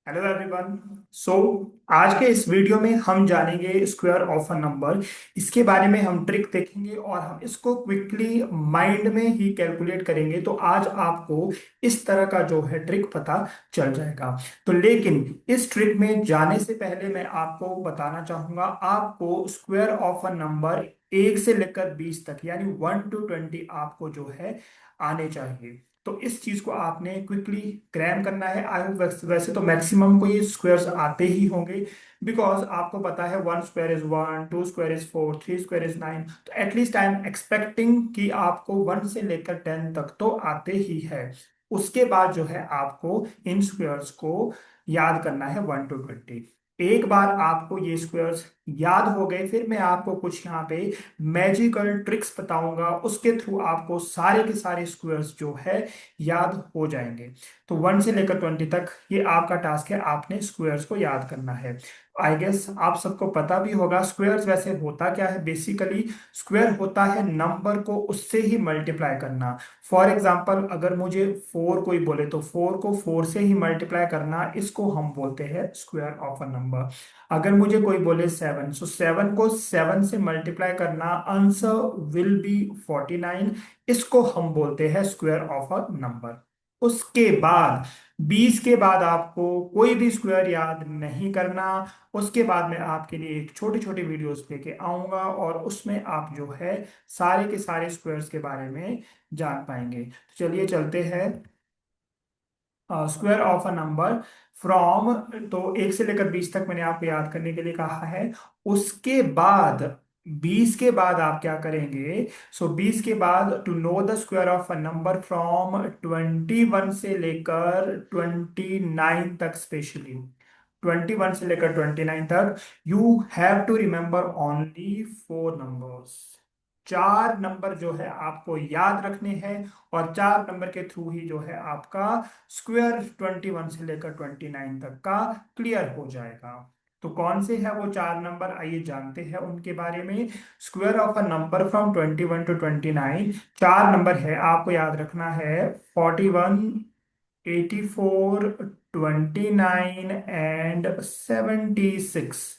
Hello everyone. सो आज के इस वीडियो में हम जानेंगे स्क्वायर ऑफ अ नंबर। इसके बारे में हम ट्रिक देखेंगे और हम इसको क्विकली माइंड में ही कैलकुलेट करेंगे। तो आज आपको इस तरह का जो है ट्रिक पता चल जाएगा। तो लेकिन इस ट्रिक में जाने से पहले मैं आपको बताना चाहूंगा, आपको स्क्वायर ऑफ अ नंबर 1 से लेकर 20 तक यानी 1 to 20 आपको जो है आने चाहिए। तो इस चीज को आपने क्विकली क्रैम करना है। आई होप वैसे तो मैक्सिमम को ये स्क्वायर्स आते ही होंगे, बिकॉज आपको पता है 1 square is 1, 2 square is 4, 3 square is 9। तो एटलीस्ट आई एम एक्सपेक्टिंग कि आपको 1 से लेकर 10 तक तो आते ही है। उसके बाद जो है आपको इन स्क्वायर्स को याद करना है 1 to 20। एक बार आपको ये स्क्वायर्स याद हो गए, फिर मैं आपको कुछ यहाँ पे मैजिकल ट्रिक्स बताऊंगा, उसके थ्रू आपको सारे के सारे स्क्वायर्स जो है याद हो जाएंगे। तो 1 से लेकर 20 तक ये आपका टास्क है, आपने स्क्वायर्स को याद करना है। आई गेस आप सबको पता भी होगा स्क्वायर्स वैसे होता क्या है। बेसिकली स्क्वायर होता है नंबर को उससे ही मल्टीप्लाई करना। फॉर एग्जाम्पल अगर मुझे 4 कोई बोले तो 4 को 4 से ही मल्टीप्लाई करना, इसको हम बोलते हैं स्क्वायर ऑफ अ नंबर। अगर मुझे कोई बोले 7, सो 7 को 7 से मल्टीप्लाई करना, आंसर विल बी 49। इसको हम बोलते हैं स्क्वायर ऑफ अ नंबर। उसके बाद 20 के बाद आपको कोई भी स्क्वायर याद नहीं करना। उसके बाद मैं आपके लिए एक छोटी छोटी वीडियोस लेके आऊंगा और उसमें आप जो है सारे के सारे स्क्वायर्स के बारे में जान पाएंगे। तो चलिए चलते हैं square of a number from. तो 1 से लेकर 20 तक मैंने आपको याद करने के लिए कहा है। उसके बाद 20 के बाद आप क्या करेंगे? सो 20 के बाद to know the square of a number from 21 से लेकर 29 तक, स्पेशली 21 से लेकर 29 तक you have to remember only 4 numbers. 4 number जो है आपको याद रखने हैं और 4 नंबर के थ्रू ही जो है आपका स्क्वायर 21 से लेकर 29 तक का क्लियर हो जाएगा। तो कौन से है वो 4 नंबर, आइए जानते हैं उनके बारे में। Square of a number from 21 to 29, 4 number है, आपको याद रखना है। 41, 84, 29 एंड 76।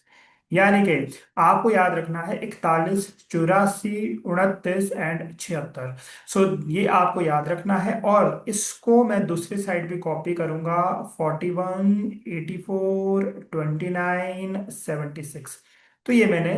यानी कि आपको याद रखना है 41, 84, 29 एंड 76। सो ये आपको याद रखना है और इसको मैं दूसरी साइड भी कॉपी करूंगा। 41, 84, 29, 76। तो ये मैंने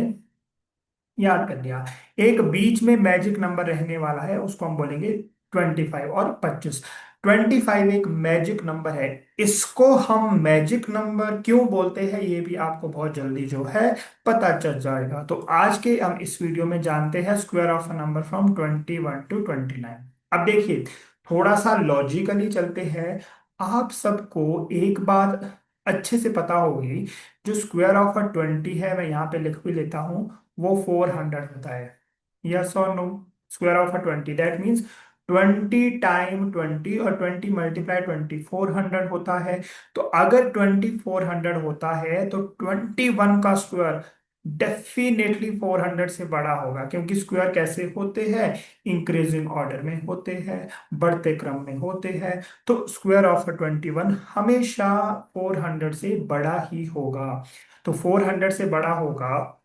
याद कर लिया। एक बीच में मैजिक नंबर रहने वाला है, उसको हम बोलेंगे 25 और 25। 25 एक मैजिक नंबर है। इसको हम मैजिक नंबर क्यों बोलते हैं ये भी आपको बहुत जल्दी जो है पता चल जाएगा। तो आज के हम इस वीडियो में जानते हैं square of a number from 21 to 29। अब देखिए, थोड़ा सा लॉजिकली चलते हैं। आप सबको एक बात अच्छे से पता होगी, जो स्क्वायर ऑफ अ 20 है, मैं यहाँ पे लिख भी लेता हूँ, वो 400 होता है। यस और no? Square of a 20 that means 20 time 20, और 20 × 20 = 2400 होता है। तो अगर 2400 होता है तो 21 का स्क्वायर डेफिनेटली 400 से बड़ा होगा, क्योंकि स्क्वायर कैसे होते हैं? इंक्रीजिंग ऑर्डर में होते हैं, बढ़ते क्रम में होते हैं। तो स्क्वायर ऑफ 21 हमेशा 400 से बड़ा ही होगा। तो 400 से बड़ा होगा,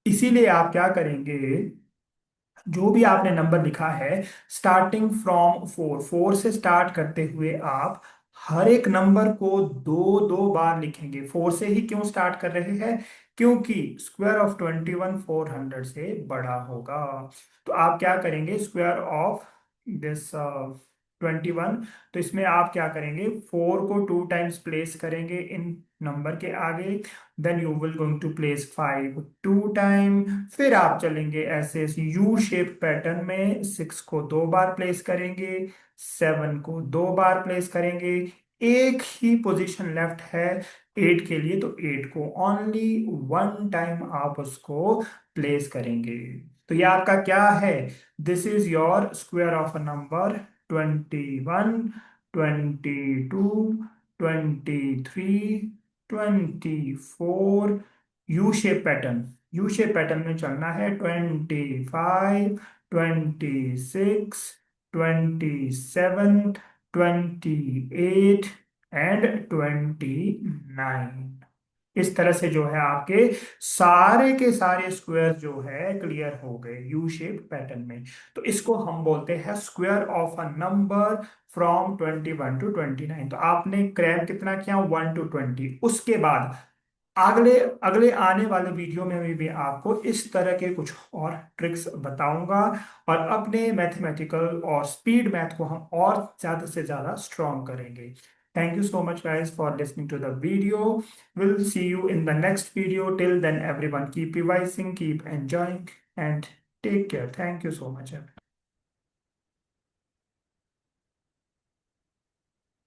इसीलिए आप क्या करेंगे? जो भी आपने नंबर लिखा है स्टार्टिंग फ्रॉम 4, 4 से स्टार्ट करते हुए आप हर एक नंबर को दो दो बार लिखेंगे। 4 से ही क्यों स्टार्ट कर रहे हैं? क्योंकि स्क्वायर ऑफ 21 400 से बड़ा होगा। तो आप क्या करेंगे? स्क्वायर ऑफ दिस 21, तो इसमें आप क्या करेंगे? 4 को 2 टाइम्स प्लेस करेंगे इन नंबर के आगे। Then you will going to place 5 2 time. फिर आप चलेंगे ऐसे यू शेप पैटर्न में, 6 को 2 बार प्लेस करेंगे, 7 को 2 बार प्लेस करेंगे। एक ही पोजीशन लेफ्ट है 8 के लिए, तो 8 को ओनली 1 टाइम आप उसको प्लेस करेंगे। तो ये आपका क्या है? This is your square of a number 21, 22, 23, 24। U shape pattern, U shape pattern में चलना है। 25, 26, 27, 28 एंड 29। इस तरह से जो है आपके सारे के सारे स्क्वायर जो है क्लियर हो गए यू शेप पैटर्न में। तो इसको हम बोलते हैं square of a number from 21 to 29। तो आपने क्रैप कितना किया, 1 to 20। उसके बाद अगले अगले आने वाले वीडियो में भी आपको इस तरह के कुछ और ट्रिक्स बताऊंगा, और अपने मैथमेटिकल और स्पीड मैथ को हम और ज्यादा से ज्यादा स्ट्रॉन्ग करेंगे। Thank you so much guys for listening to the video. We'll see you in the next video. Till then, everyone keep revising, keep enjoying, and take care. Thank you so much, everyone.